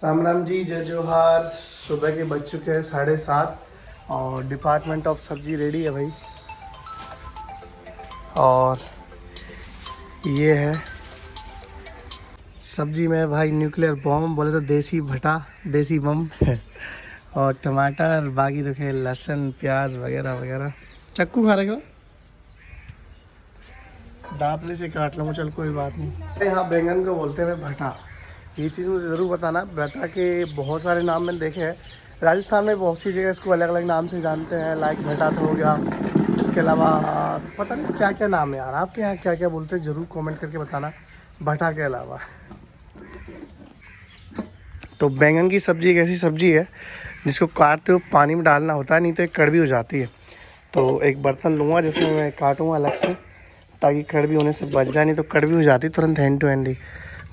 राम राम जी, जय जोहार। सुबह के बज चुके हैं 7:30 और डिपार्टमेंट ऑफ सब्जी रेडी है भाई। और ये है सब्जी में भाई न्यूक्लियर बॉम्ब बोले तो देसी भटा, देसी बम और टमाटर, बाकी तो खेल लहसुन प्याज वगैरह वगैरह। चक्कू खा रहे हो? दांतले से काट लूँगा, चल कोई बात नहीं। यहाँ बैंगन को बोलते हैं भटा। ये चीज़ मुझे ज़रूर बताना। भटा के बहुत सारे नाम मैंने देखे हैं। राजस्थान में बहुत सी जगह इसको अलग अलग नाम से जानते हैं, लाइक भटा तो हो गया। इसके अलावा पता नहीं क्या क्या नाम है यार, आपके यहाँ क्या क्या बोलते हैं ज़रूर कमेंट करके बताना भटा के अलावा। तो बैंगन की सब्ज़ी एक ऐसी सब्ज़ी है जिसको काटते हो पानी में डालना होता है, नहीं तो एक कड़वी हो जाती है। तो एक बर्तन लूँगा जिसमें मैं काटूँगा अलग से ताकि कड़वी होने से बच जाए, नहीं तो कड़वी हो जाती तुरंत हैंड टू हैंड ही।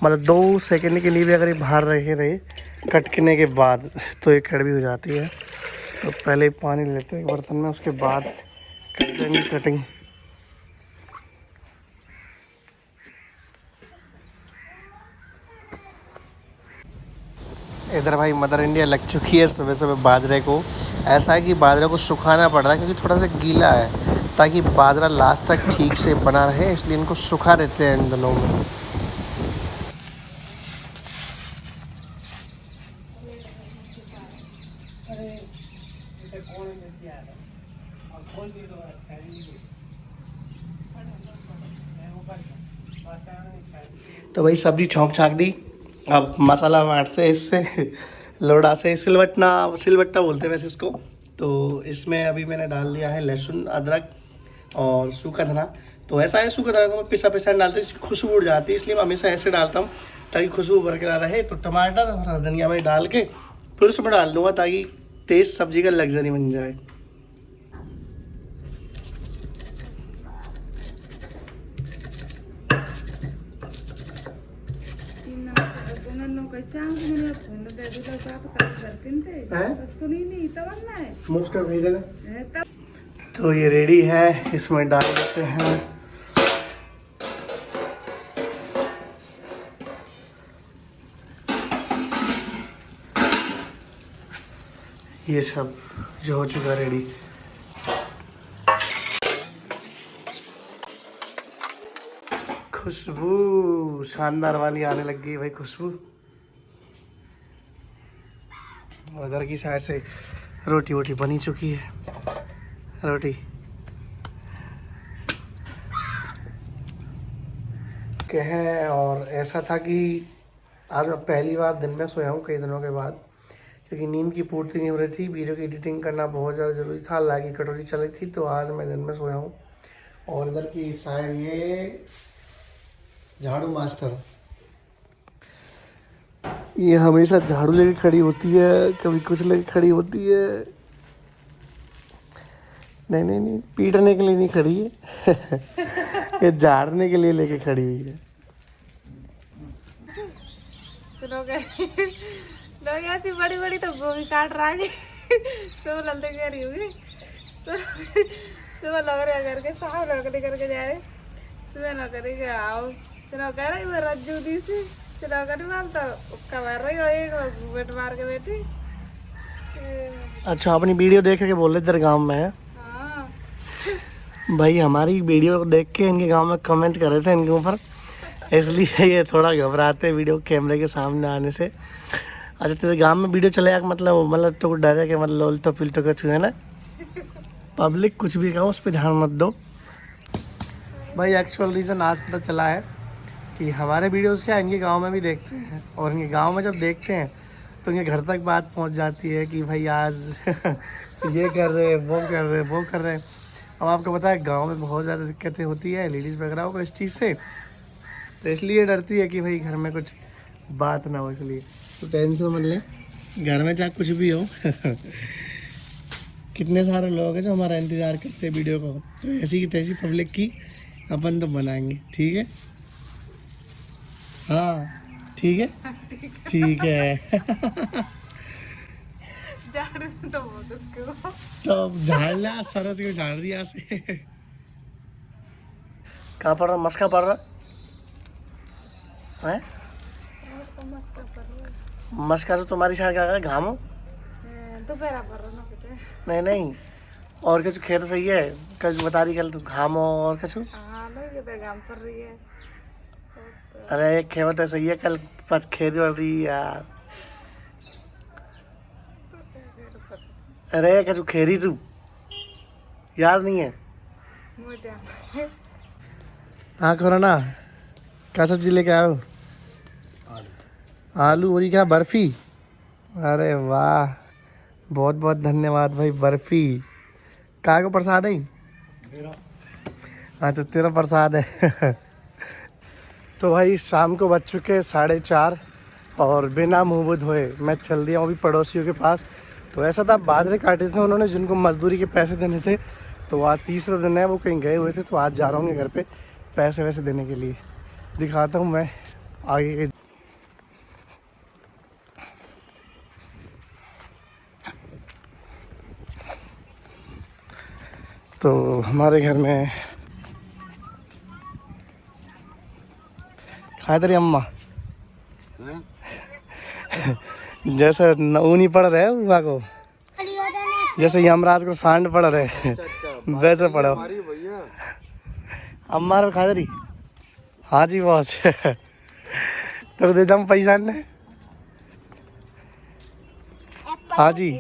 मतलब 2 सेकंड के लिए भी अगर ये बाहर रहे कटने के बाद तो ये कड़वी हो जाती है। तो पहले पानी लेते हैं एक बर्तन में, उसके बाद करेंगे कटिंग। इधर भाई मदर इंडिया लग चुकी है सुबह सुबह बाजरे को। ऐसा है कि बाजरे को सुखाना पड़ रहा है क्योंकि थोड़ा सा गीला है, ताकि बाजरा लास्ट तक ठीक से बना रहे, इसलिए इनको सुखा देते हैं इन दिनों में। तो भाई सब्जी छौंक छाँक दी, अब मसाला बांटते हैं इससे लोड़ा से। सिलबट्टा बोलते हैं वैसे इसको। तो इसमें अभी मैंने डाल दिया है लहसुन, अदरक और सूखा धना। तो ऐसा है, सूखा धना को मैं पिसा पिसा डालते हैं, खुशबू उड़ जाती है, इसलिए मैं हमेशा ऐसे डालता हूँ ताकि खुशबू बरकरार रहे। तो टमाटर और धनिया में डाल के फिर उसमें डाल दूँगा ताकि टेस्ट सब्जी का लग्जरी बन जाए। मुफ्त में भेज देना। तो ये रेडी है, इसमें डाल देते हैं ये सब जो हो चुका रेडी। खुशबू शानदार वाली आने लग गई भाई खुशबू। उधर की साइड से रोटी वोटी बनी चुकी है। रोटी के हैं। और ऐसा था कि आज मैं पहली बार दिन में सोया हूँ कई दिनों के बाद, क्योंकि नींद की पूर्ति नहीं हो रही थी। वीडियो की एडिटिंग करना बहुत ज़्यादा ज़रूरी था, लाइक की कटौती चल रही थी, तो आज मैं दिन में सोया हूँ। और इधर की साइड ये झाड़ू मास्टर, ये हमेशा झाड़ू लेके खड़ी होती है, कभी कुछ लेके खड़ी होती है। नहीं नहीं नहीं, पीटने के लिए नहीं खड़ी है ये झाड़ने के लिए लेके खड़ी हुई है। लोग ऐसी बड़ी बड़ी तो गोभी काट रहा है सब ललते कह रही होगी। सुबह लग रहा करके साफ लगते करके जा रहे, सुबह ना करेंगे आओ चलो कह रही वो रज्जू दी से चलो कर मार तो उसका मार रही हो एक बेट मार के बेटी। अच्छा, अपनी वीडियो देख के बोल रहे इधर गाँव में है। हाँ भाई हमारी वीडियो देख के इनके गांव में कमेंट कर रहे थे इनके ऊपर, इसलिए ये थोड़ा घबराते हैं वीडियो कैमरे के सामने आने से। अच्छा, तेरे गांव में वीडियो चलेगा मतलब तो डर है कि मतलब उल्टो पिल्टो कुछ है ना, पब्लिक कुछ भी कहो उस पर ध्यान मत दो भाई। एक्चुअल रीज़न आज पता चला है कि हमारे वीडियोस क्या इनके गांव में भी देखते हैं, और इनके गांव में जब देखते हैं तो इनके घर तक बात पहुंच जाती है कि भाई आज ये कर रहे वो कर रहे वो कर रहे। अब आपको पता है गांव में बहुत ज़्यादा दिक्कतें होती है लेडीज़ वगैरह को इस चीज़ से, तो इसलिए डरती है कि भाई घर में कुछ बात ना हो, इसलिए तो टेंशन मत ले, घर में चाहे कुछ भी हो कितने सारे लोग हैं जो हमारा इंतज़ार करते हैं वीडियो को, तो ऐसी की तैसी पब्लिक की अपन तो बनाएंगे, ठीक है। हाँ ठीक है, ठीक है तो बहुत उसको तो झाड़ लिया, सरस को झाड़ दिया से। कहाँ पड़ रहा, मस्का पड़ रहा है? मस्का पर मस्का से तुम्हारी साइड का घाम हो? दोपहर पर ना कुछ नहीं नहीं, और कुछ खेत सही है, कुछ बता रही कल तू घाम हो और कुछ। हाँ लोग ये काम कर रही है अरे एक खेत है सही है, कल पर खेत बढ़ रही है यार। अरे कुछ खेरी तू याद नहीं है? मोटा हाँ करो ना, क्या सब्जी लेके आए हो? आलू और ये क्या बर्फी? अरे वाह, बहुत बहुत धन्यवाद भाई। बर्फी काय को प्रसाद है? अच्छा तेरा प्रसाद है। तो भाई शाम को बज चुके 4:30 और बिना मुँह बुध धोए मैं चल दिया हूँ अभी पड़ोसियों के पास। तो ऐसा था, बाजरे काटे थे उन्होंने जिनको मजदूरी के पैसे देने थे, तो आज तीसरा दिन है, वो कहीं गए हुए थे, तो आज जा रहा हूँ घर पे पैसे वैसे देने के लिए। दिखाता हूँ मैं आगे के। तो हमारे घर में खाए तेरी अम्मा जैसे ऊनी पड़ रहे हुआ को, जैसे यमराज को सांड पड़ रहे वैसे पड़ो। अम्मा रो खा रही? हाँ जी बॉस। तो दे दम पैसा ने। हाँ जी।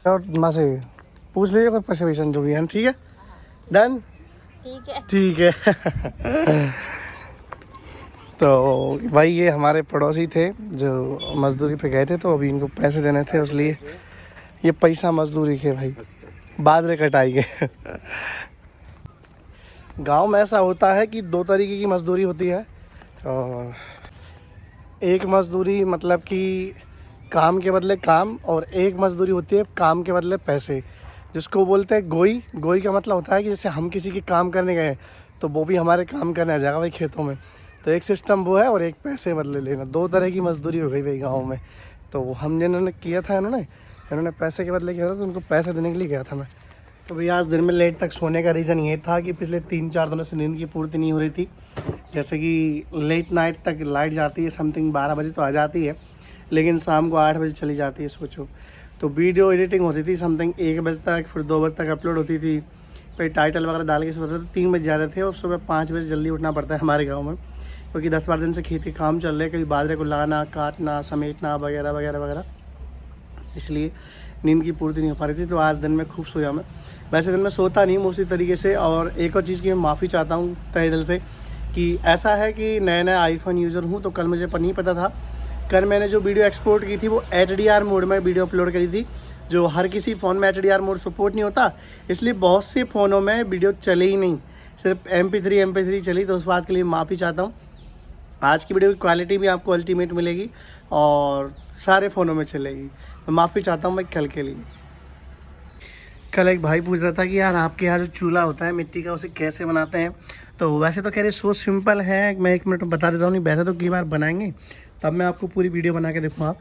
और माँ से पूछ लीजिए कोई पैसे जो भी है, ठीक है? डन, ठीक है। तो भाई ये हमारे पड़ोसी थे जो मजदूरी पे गए थे, तो अभी इनको पैसे देने थे, इसलिए ये पैसा मजदूरी के भाई बाजरे कटाई के। गांव में ऐसा होता है कि 2 तरीके की मजदूरी होती है। और एक मजदूरी मतलब कि काम के बदले काम, और एक मजदूरी होती है काम के बदले पैसे, जिसको बोलते हैं गोई। गोई का मतलब होता है कि जैसे हम किसी के काम करने गए तो वो भी हमारे काम करने आ जाएगा भाई खेतों में। तो एक सिस्टम वो है, और एक पैसे बदले लेना। 2 तरह की मजदूरी हो गई भाई गाँव में। तो हम जिन्होंने किया था, इन्होंने पैसे के बदले किया था, तो उनको पैसे देने के लिए गया था मैं। तो भाई आज दिन में लेट तक सोने का रीज़न ये था कि पिछले 3-4 दिनों से नींद की पूर्ति नहीं हो रही थी। जैसे कि लेट नाइट तक लाइट जाती है, समथिंग 12 बजे तो आ जाती है, लेकिन शाम को 8 बजे चली जाती है, सोचो। तो वीडियो एडिटिंग होती थी समथिंग 1 बजे तक, फिर 2 बजे तक अपलोड होती थी, फिर टाइटल वगैरह डाल के सोचते थे 3 बजे जा रहे थे। और सुबह 5 बजे जल्दी उठना पड़ता है हमारे गाँव में, क्योंकि 10-12 दिन से खेती काम चल रहे हैं, कभी बाजरे को लाना, काटना, समेटना वगैरह वगैरह वगैरह, इसलिए नींद की पूर्ति नहीं हो पा रही थी। तो आज दिन में खूब सोया मैं। वैसे दिन में सोता नहीं हूँ उसी तरीके से। और एक और चीज़ की मैं माफ़ी चाहता हूँ तहे दिल से कि ऐसा है कि नया आईफोन यूज़र हूँ, तो कल मुझे नहीं पता था। कल मैंने जो वीडियो एक्सपोर्ट की थी वो HDR मोड में वीडियो अपलोड करी थी, जो हर किसी फ़ोन में HDR मोड सपोर्ट नहीं होता, इसलिए बहुत से फ़ोनों में वीडियो चले ही नहीं, सिर्फ MP3 चली। तो उस बात के लिए माफ़ी चाहता हूँ। आज की वीडियो की क्वालिटी भी आपको अल्टीमेट मिलेगी और सारे फ़ोनों में चलेगी। मैं माफ़ी चाहता हूँ मैं कल के लिए। कल एक भाई पूछ रहा था कि यार आपके यहाँ जो चूल्हा होता है मिट्टी का, उसे कैसे बनाते हैं? तो वैसे तो कह रहे सो सिंपल है, मैं 1 मिनट में बता देता हूँ। नहीं वैसे तो कई बार बनाएंगे तब मैं आपको पूरी वीडियो बना के दिखाऊंगा,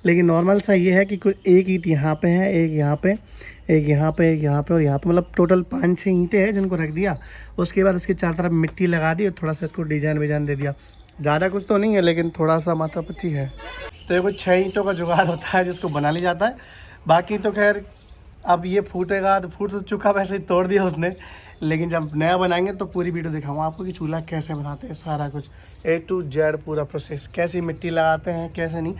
लेकिन नॉर्मल सा ये है कि कोई एक ईंट यहाँ पे है, एक यहाँ पे, एक यहाँ पे, एक यहाँ पे और यहाँ पे, मतलब टोटल 5-6 ईंटें हैं जिनको रख दिया। उसके बाद उसके चारों तरफ मिट्टी लगा दी और थोड़ा सा इसको डिजाइन विजाइन दे दिया। ज़्यादा कुछ तो नहीं है, लेकिन थोड़ा सा माथा पच्ची है। तो ये कुछ 6 ईंटों का जुगाड़ होता है जिसको बना लिया जाता है। बाकी तो खैर अब ये फूटेगा, तो फूट तो चुका, वैसे ही तोड़ दिया उसने, लेकिन जब नया बनाएंगे तो पूरी वीडियो दिखाऊंगा आपको कि चूल्हा कैसे बनाते हैं, सारा कुछ A to Z पूरा प्रोसेस, कैसी मिट्टी लगाते हैं कैसे नहीं।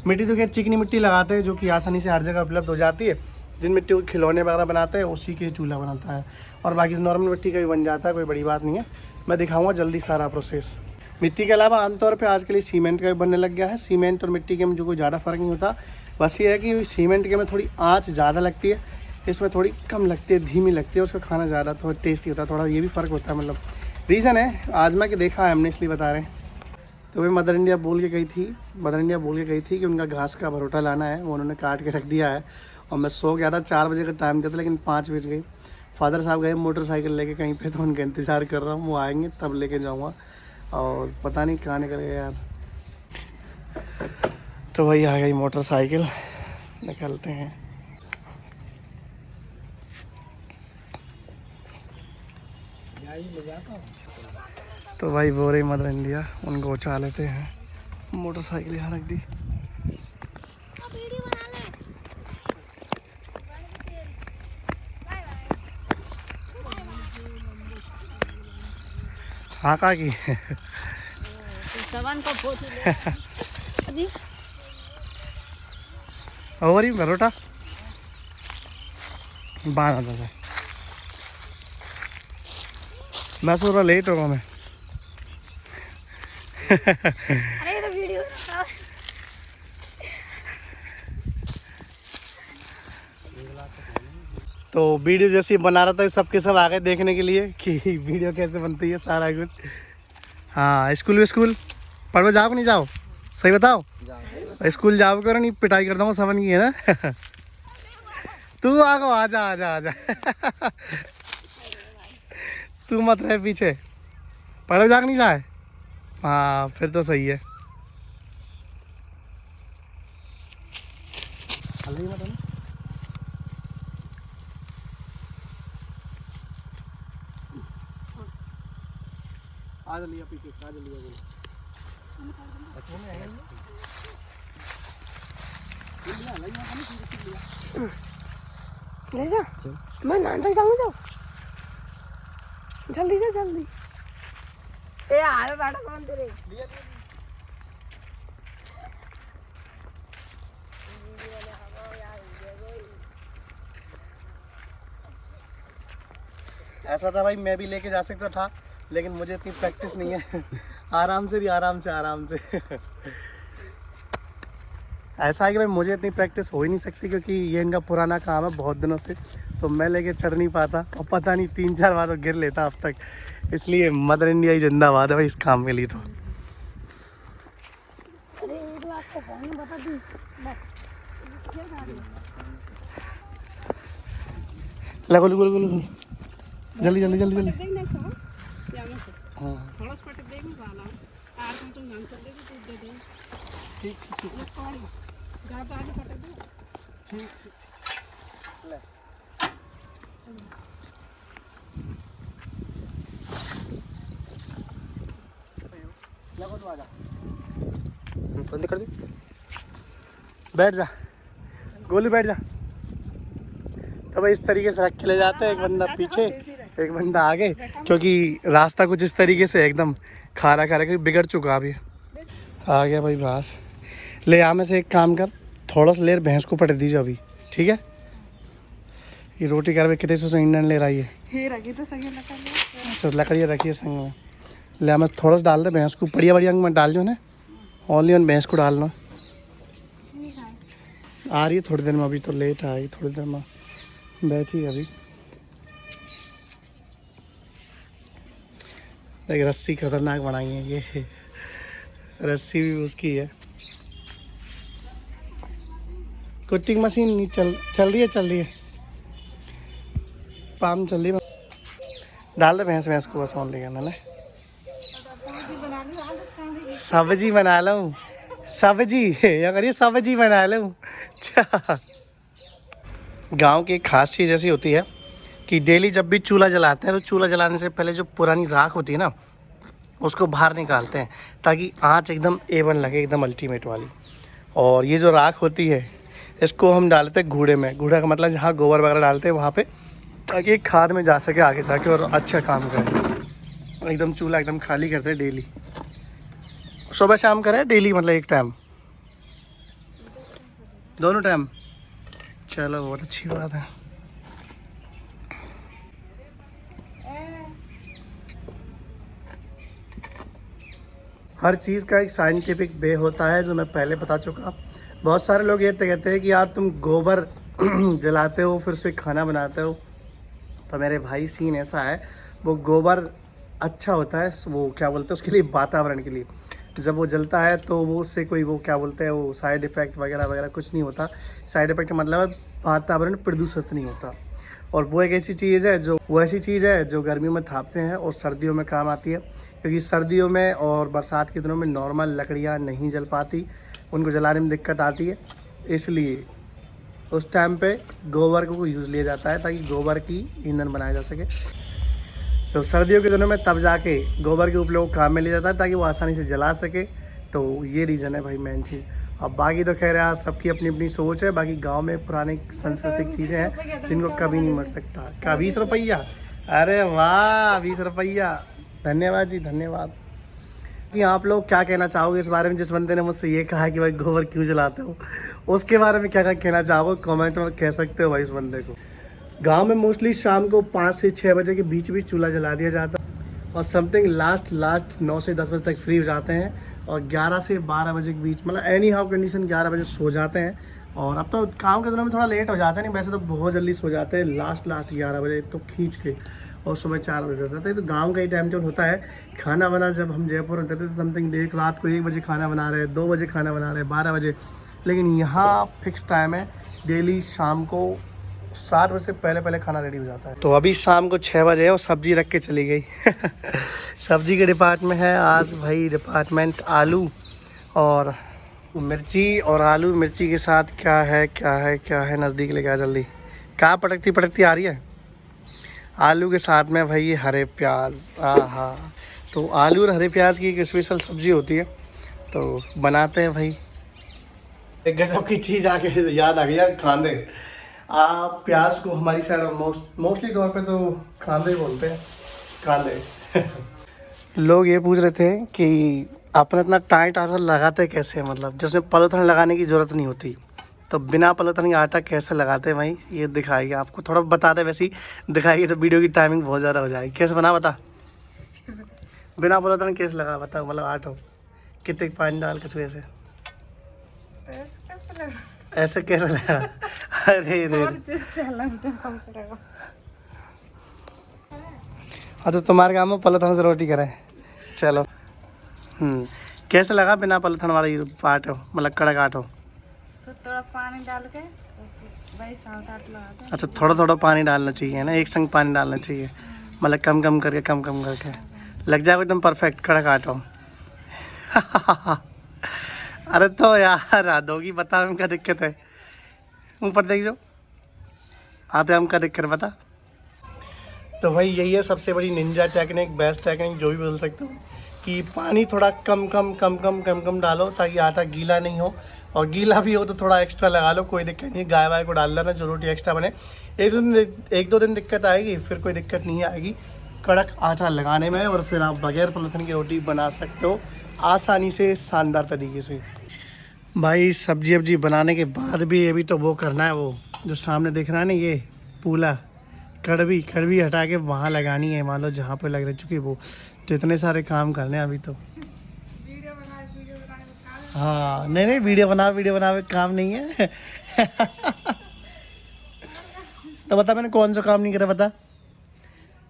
मिट्टी तो खैर चिकनी मिट्टी लगाते हैं जो कि आसानी से हर जगह उपलब्ध हो जाती है। जिन मिट्टी को खिलौने वगैरह बनाते हैं उसी के चूल्हा बनाता है, और बाकी नॉर्मल मिट्टी का भी बन जाता है, कोई बड़ी बात नहीं है। मैं दिखाऊँगा जल्दी सारा प्रोसेस। मिट्टी के अलावा आमतौर पे आज के लिए सीमेंट का भी बनने लग गया है। सीमेंट और मिट्टी के में जो कोई ज़्यादा फ़र्क नहीं होता, बस ये है कि सीमेंट के में थोड़ी आंच ज़्यादा लगती है, इसमें थोड़ी कम लगती है, धीमी लगती है, उसका खाना ज़्यादा थोड़ा टेस्टी होता है, थोड़ा ये भी फ़र्क होता है, मतलब रीज़न है। आजमा के देखा है हमने, इसलिए बता रहे हैं। तो वही मदर इंडिया बोल के गई थी कि उनका घास का भरोटा लाना है, वो उन्होंने काट के रख दिया है। और मैं सो गया था, 4 बजे का टाइम दिया था, लेकिन 5 बज गई। फादर साहब गए मोटरसाइकिल लेके कहीं पे, तो उनका इंतज़ार कर रहा हूँ, वो आएंगे तब लेके जाऊँगा, और पता नहीं कहाँ निकल गए यार। तो वही आ गई मोटरसाइकिल, निकलते हैं। तो भाई वो रही मदर इंडिया, उनको उठा लेते हैं। मोटरसाइकिल यहाँ रख दी। हाँ कहाँ की और ही बरोटा बाहर आता था। मैं सोच रहा लेट होगा मैं। अरे तो वीडियो तो वीडियो जैसे बना रहा था सबके सब आ गए देखने के लिए कि वीडियो कैसे बनती है सारा कुछ। हाँ स्कूल पढ़ो जाओ कि नहीं जाओ, सही बताओ। स्कूल जाओ करो नहीं पिटाई कर दूँगा समझ की है ना। तू आगो आजा आजा आजा। तू मत रहे पीछे, पढ़ो जाग नहीं जाए। हाँ फिर तो सही है। आज लिया पीछे आज लिया अच्छा ले जा मैं नान तक जाऊँ जाओ जल्दी से जल्दी। ए आवे बाटा कौन तेरे ऐसा था भाई मैं भी लेके जा सकता था लेकिन मुझे इतनी प्रैक्टिस नहीं है। आराम से आराम से ऐसा है कि भाई मुझे इतनी प्रैक्टिस हो ही नहीं सकती क्योंकि ये इनका पुराना काम है बहुत दिनों से, तो मैं लेके चढ़ नहीं पाता और पता नहीं 3-4 बार तो गिर लेता अब तक। इसलिए मदर इंडिया ही जिंदाबाद है भाई इस काम के लिए। तो लगो लगो लगो लगो जल्दी जल्दी जल्दी जल्दी। हाँ ठीक ठीक ठीक ठीक ले लगो तो आजा बंद कर दे। बैठ जा गोलू बैठ जा। तो भाई इस तरीके से रख के ले जाते हैं, एक बंदा पीछे एक बंदा आगे, क्योंकि रास्ता कुछ इस तरीके से एकदम खारा खारा बिगड़ चुका अभी। आ गया भाई भैंस ले। यहाँ में से एक काम कर थोड़ा सा लेर भैंस को पट दीजिए अभी, ठीक है। ये रोटी कर कितने सौ इंडन ले रही है। अच्छा लकड़ियाँ रखिए संग में। ले हमें थोड़ा सा डाल दे भैंस को, बढ़िया बढ़िया में डाल दो ना, ओनली ऑन भैंस को डालना। आ रही है थोड़ी देर में, अभी तो लेट आई, थोड़ी देर में बैठी अभी। एक रस्सी खतरनाक बनाई है ये, रस्सी भी उसकी है। कुटिंग मशीन नहीं चल रही है पाम चल रही है। डाल दे भैंस को बस ऑन लेगा ना। सब्जी बना लूँ सब्जी या करिए सब्जी बना लूँ। गांव की एक खास चीज़ ऐसी होती है कि डेली जब भी चूल्हा जलाते हैं तो चूल्हा जलाने से पहले जो पुरानी राख होती है ना उसको बाहर निकालते हैं ताकि आँच एकदम A1 लगे, एकदम अल्टीमेट वाली। और ये जो राख होती है इसको हम डालते हैं घूड़े में। घूड़ा का मतलब जहाँ गोबर वगैरह डालते हैं वहाँ पे, ताकि खाद में जा सके आगे जाके और अच्छा काम करे। एकदम चूल्हा एकदम खाली करते हैं डेली, सुबह शाम करें डेली, मतलब एक टाइम दोनों टाइम। चलो बहुत अच्छी बात है। हर चीज़ का एक साइंटिफिक वे होता है जो मैं पहले बता चुका। बहुत सारे लोग ये कहते हैं कि यार तुम गोबर जलाते हो फिर से खाना बनाते हो, तो मेरे भाई सीन ऐसा है, वो गोबर अच्छा होता है, वो क्या बोलते हैं उसके लिए, वातावरण के लिए। जब वो जलता है तो वो उससे कोई वो क्या बोलते हैं वो साइड इफ़ेक्ट वगैरह वगैरह कुछ नहीं होता। साइड इफ़ेक्ट का मतलब वातावरण प्रदूषित नहीं होता। और वो एक ऐसी चीज़ है जो गर्मियों में थापते हैं और सर्दियों में काम आती है, क्योंकि सर्दियों में और बरसात के दिनों में नॉर्मल लकड़ियाँ नहीं जल पाती, उनको जलाने में दिक्कत आती है। इसलिए उस टाइम पे गोबर को यूज़ लिया जाता है ताकि गोबर की ईंधन बनाया जा सके। तो सर्दियों के दिनों में तब जाके गोबर के उपयोग काम में लिया जाता है ताकि वो आसानी से जला सके, तो ये रीज़न है भाई मेन चीज़। अब बाकी तो खैर यार सबकी अपनी अपनी सोच है। बाकी गांव में पुरानी सांस्कृतिक चीज़ें हैं जिनको कभी नहीं मर सकता। क्या 20 रुपया? अरे वाह 20 रुपया, धन्यवाद जी धन्यवाद। कि आप लोग क्या कहना चाहोगे इस बारे में, जिस बंदे ने मुझसे ये कहा कि भाई गोबर क्यों जलाते हो, उसके बारे में क्या कहना चाहोगे कमेंट में कह सकते हो भाई उस बंदे को। गांव में मोस्टली शाम को 5 से 6 बजे के बीच भी चूल्हा जला दिया जाता है और समथिंग लास्ट 9 से 10 बजे तक फ्री हो जाते हैं और 11 से 12 बजे के बीच मतलब एनी हाउ कंडीशन 11 बजे सो जाते हैं। और अब तो काम के दिनों में थोड़ा लेट हो जाते हैं, नहीं वैसे तो बहुत जल्दी सो जाते हैं, लास्ट 11 बजे तो खींच के, और सुबह 4 बजे रहता है। तो गांव का ही टाइम जो होता है खाना बना, जब हम जयपुर रहते थे तो समथिंग देख रात को 1 बजे खाना बना रहे हैं, 2 बजे खाना बना रहे हैं, 12 बजे। लेकिन यहाँ फिक्स टाइम है, डेली शाम को 7 बजे से पहले खाना रेडी हो जाता है। तो अभी शाम को 6 बजे और सब्जी रख के चली गई सब्जी के डिपार्टमेंट है आज भाई, डिपार्टमेंट आलू और मिर्ची, और आलू मिर्ची के साथ क्या है नज़दीक लेके आ जल्दी। कहाँ पटकती आ रही है? आलू के साथ में भाई ये हरे प्याज। हाँ, तो आलू और हरे प्याज की एक स्पेशल सब्जी होती है, तो बनाते हैं भाई। एक गजब की चीज़ आके याद आ गई यार, कांदे। आप प्याज को हमारी साइड मोस्टली तौर पे तो कांदे बोलते हैं, कांदे लोग ये पूछ रहे थे कि आपने इतना टाइट आटा लगाते कैसे, मतलब जिसमें पॉलीथिन लगाने की ज़रूरत नहीं होती, तो बिना पॉलीथिन के आटा कैसे लगाते हैं भाई, ये दिखाइए। आपको थोड़ा बता दें वैसे ही दिखाइए तो वीडियो की टाइमिंग बहुत ज़्यादा हो जाएगी। कैसे बना बता, बिना पॉलीथिन कैसे लगा बता, मतलब आटा कितने पानी डाल के ऐसे ऐसे कैसे लगा अरे हाँ, तो तुम्हारे गाँव में पॉलीथिन से रोटी करें चलो। कैसे लगा बिना पॉलीथिन वाली आटो, मतलब कड़क आटो? तो थोड़ा पानी डाल के भाई साथ आट लगाते हैं। अच्छा, थोड़ा पानी डालना चाहिए ना, एक संग पानी डालना चाहिए, मतलब कम करके लग जाएगा एकदम परफेक्ट कड़क आटो अरे तो यार आदोगी बता हम क्या दिक्कत है, ऊपर देख जो आते हम क्या दिक्कत बता। तो भाई यही है सबसे बड़ी निंजा टेक्निक, बेस्ट टेक्निक जो भी बोल सकते हो, कि पानी थोड़ा कम डालो ताकि आटा गीला नहीं हो, और गीला भी हो तो थोड़ा एक्स्ट्रा लगा लो, कोई दिक्कत नहीं। गाय वाय को डाल देना जो रोटी एक्स्ट्रा बने। एक दो दिन दिक्कत आएगी, फिर कोई दिक्कत नहीं आएगी कड़क आटा लगाने में, और फिर आप बगैर पॉलीथिन की रोटी बना सकते हो आसानी से, शानदार तरीके से। भाई सब्जी बनाने के बाद भी अभी तो वो करना है, वो जो सामने दिख रहा है ना ये पूला, कड़वी हटा के वहाँ लगानी है, मान लो जहाँ पे लग रही चुकी वो। तो इतने सारे काम करने हैं अभी तो। हाँ नहीं वीडियो बना काम नहीं है तो बता मैंने कौन सा काम नहीं करा बता?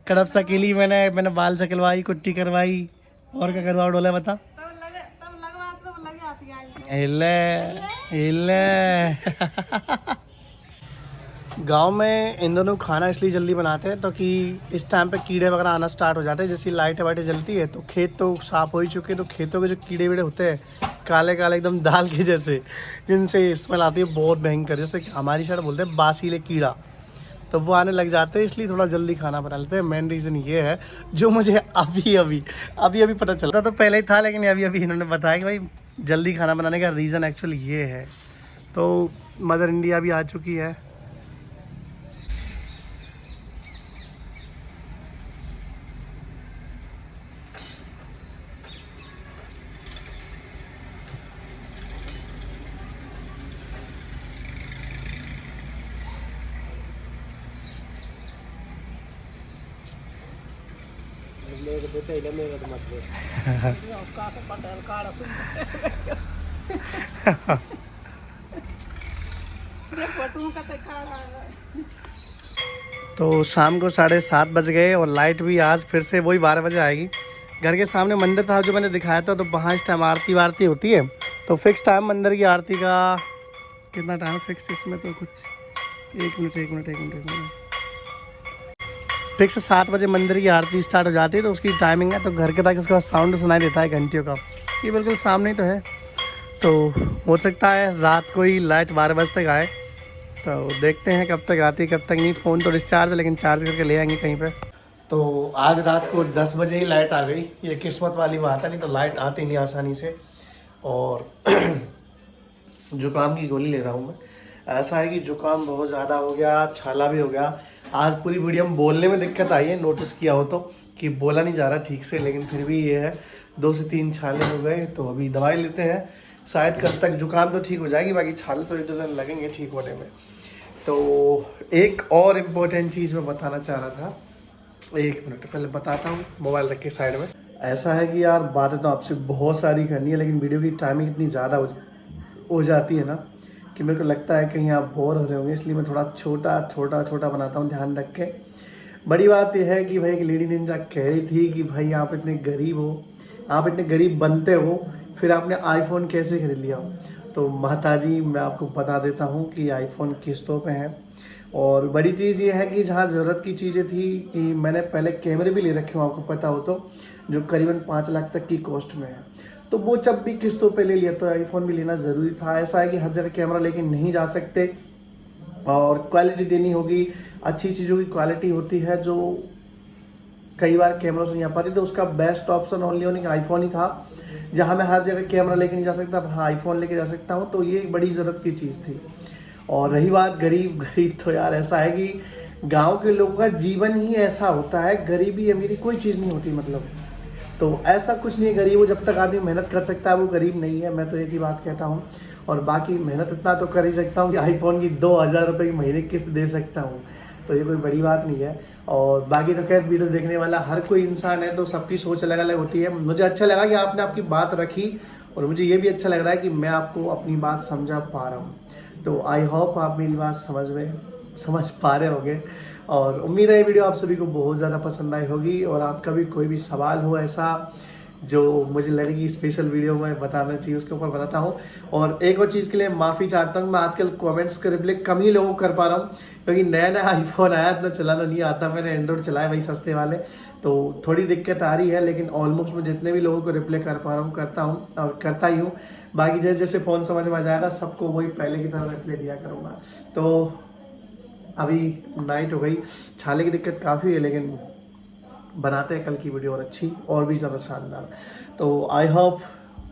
कड़प सकेली मैंने बाल सकलवाई, कुट्टी करवाई, और क्या करवा डोला बता? गांव में इन दोनों खाना इसलिए जल्दी बनाते हैं तो कि इस टाइम पे कीड़े वगैरह आना स्टार्ट हो जाते हैं। जैसे लाइटें वाइटें जलती है तो खेत तो साफ हो ही चुके, तो खेतों के जो कीड़े वीड़े होते हैं काले एकदम दाल के जैसे, जिनसे स्मेल आती है बहुत भयंकर, जैसे हमारी साइड बोलते हैं बासीले कीड़ा, तो वो आने लग जाते हैं, इसलिए थोड़ा जल्दी खाना बना लेते हैं। मेन रीज़न ये है जो मुझे अभी पता चलता, तो पहले ही था लेकिन अभी इन्होंने बताया कि भाई जल्दी खाना बनाने का रीज़न एक्चुअली ये है। तो मदर इंडिया भी आ चुकी है। तो शाम को 7:30 बज गए और लाइट भी आज फिर से वही 12 बजे आएगी। घर के सामने मंदिर था जो मैंने दिखाया था, तो वहाँ इस टाइम आरती वारती होती है, तो फिक्स टाइम मंदिर की आरती का कितना टाइम फिक्स, इसमें तो कुछ एक मिनट फिक्स 7 बजे मंदिर की आरती स्टार्ट हो जाती है, तो उसकी टाइमिंग है। तो घर के तक उसका साउंड सुनाई देता है घंटियों का, ये बिल्कुल सामने ही तो है। तो हो सकता है रात को ही लाइट 12 बजे तक आए, तो देखते हैं कब तक आती है कब तक नहीं। फ़ोन तो डिस्चार्ज है लेकिन चार्ज करके ले आएंगे कहीं पे। तो आज रात को 10 बजे ही लाइट आ गई, ये किस्मत वाली बात है, नहीं तो लाइट आती नहीं आसानी से। और जुकाम की गोली ले रहा हूँ मैं। ऐसा है कि जुकाम बहुत ज़्यादा हो गया, छाला भी हो गया। आज पूरी वीडियो में बोलने में दिक्कत आई है, नोटिस किया हो तो, कि बोला नहीं जा रहा ठीक से, लेकिन फिर भी ये है 2 से 3 छाले हो गए। तो अभी दवाई लेते हैं, शायद कल तक जुकाम तो ठीक हो जाएगी, बाकी छाले तो 1-2 दिन लगेंगे ठीक होने में। तो एक और इम्पोर्टेंट चीज़ मैं बताना चाह रहा था, 1 मिनट पहले बताता हूँ, मोबाइल रख के साइड में। ऐसा है कि यार बातें तो आपसे बहुत सारी करनी है, लेकिन वीडियो की टाइमिंग इतनी ज़्यादा हो जाती है ना कि मेरे को लगता है कहीं आप बोर हो रहे होंगे, इसलिए मैं थोड़ा छोटा बनाता हूँ ध्यान रख के। बड़ी बात यह है कि भाई एक लेडी निंजा कह रही थी कि भाई आप इतने गरीब हो, आप इतने गरीब बनते हो, फिर आपने आईफोन कैसे खरीद लिया? तो माता जी मैं आपको बता देता हूँ कि आईफोन किस्तों पे है। और बड़ी चीज़ ये है कि जहाँ ज़रूरत की चीज़ें थी कि मैंने पहले कैमरे भी ले रखे हो, आपको पता हो तो, जो करीबन 5 लाख तक की कॉस्ट में है, तो वो जब भी किस्तों पे ले लिया तो आईफोन भी लेना ज़रूरी था। ऐसा है कि हर जगह कैमरा लेके नहीं जा सकते और क्वालिटी देनी होगी, अच्छी चीज़ों की क्वालिटी होती है जो कई बार कैमरों से नहीं आ पाती। तो उसका best option only only iPhone ही था। जहाँ मैं हर जगह कैमरा लेके नहीं जा सकता, हाँ आईफोन लेके जा सकता हूँ, तो ये एक बड़ी ज़रूरत की चीज़ थी। और रही बात गरीब तो यार ऐसा है कि गांव के लोगों का जीवन ही ऐसा होता है, गरीबी अमीरी कोई चीज़ नहीं होती मतलब। तो ऐसा कुछ नहीं है, गरीब हो जब तक आदमी मेहनत कर सकता है वो गरीब नहीं है, मैं तो एक ही बात कहता हूँ। और बाकी मेहनत इतना तो कर ही सकता हूँ कि आईफोन की 2000 रुपये की महीने किस्त दे सकता हूँ, तो ये कोई बड़ी बात नहीं है। और बाकी तो खैर वीडियो देखने वाला हर कोई इंसान है, तो सबकी सोच अलग अलग होती है। मुझे अच्छा लगा कि आपने आपकी बात रखी, और मुझे ये भी अच्छा लग रहा है कि मैं आपको अपनी बात समझा पा रहा हूँ। तो आई होप आप मेरी बात समझ पा रहे होंगे, और उम्मीद है ये वीडियो आप सभी को बहुत ज़्यादा पसंद आई होगी। और आपका भी कोई भी सवाल हो ऐसा जो मुझे लगे कि स्पेशल वीडियो में बताना चाहिए, उसके ऊपर बताता हूँ। और एक और चीज़ के लिए माफ़ी चाहता हूँ, मैं आजकल कमेंट्स का रिप्लाई कम ही लोगों को कर पा रहा हूँ, क्योंकि नया आईफोन आया, इतना चलाना नहीं आता, मैंने एंड्रॉइड चलाया वही सस्ते वाले, तो थोड़ी दिक्कत आ रही है। लेकिन ऑलमोस्ट मैं जितने भी लोगों को रिप्लाई कर पा रहा हूँ करता हूँ और करता ही हूँ। बाकी जैसे जैसे फ़ोन समझ में आ जाएगा सबको वही पहले की तरह रिप्लाई दिया करूँगा। तो अभी नाइट हो गई, छाले की दिक्कत काफ़ी है, लेकिन बनाते हैं कल की वीडियो और अच्छी और भी ज़्यादा शानदार। तो आई होप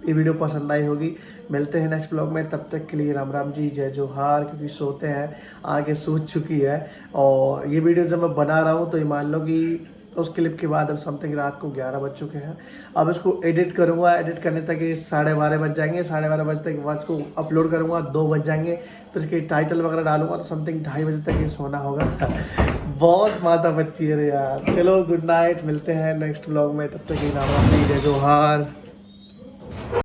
ये वीडियो पसंद आई होगी। मिलते हैं नेक्स्ट ब्लॉग में, तब तक के लिए राम राम जी, जय जोहार। क्योंकि सोते हैं, आगे सूझ चुकी है। और ये वीडियो जब मैं बना रहा हूँ तो ये मान लो कि उस क्लिप के बाद अब समथिंग रात को 11 बज चुके हैं। अब इसको एडिट करूँगा, एडिट करने तक ये 12:30 बज जाएंगे, 12:30 बजे तक बाद इसको अपलोड करूँगा, 2 बज जाएंगे, फिर इसके टाइटल वगैरह डालूंगा तो समथिंग 2:30 बजे तक ये सोना होगा। बहुत माता बच्ची है यार। चलो गुड नाइट, मिलते हैं नेक्स्ट ब्लॉग में, तब तक राम राम जी, जय जोहार।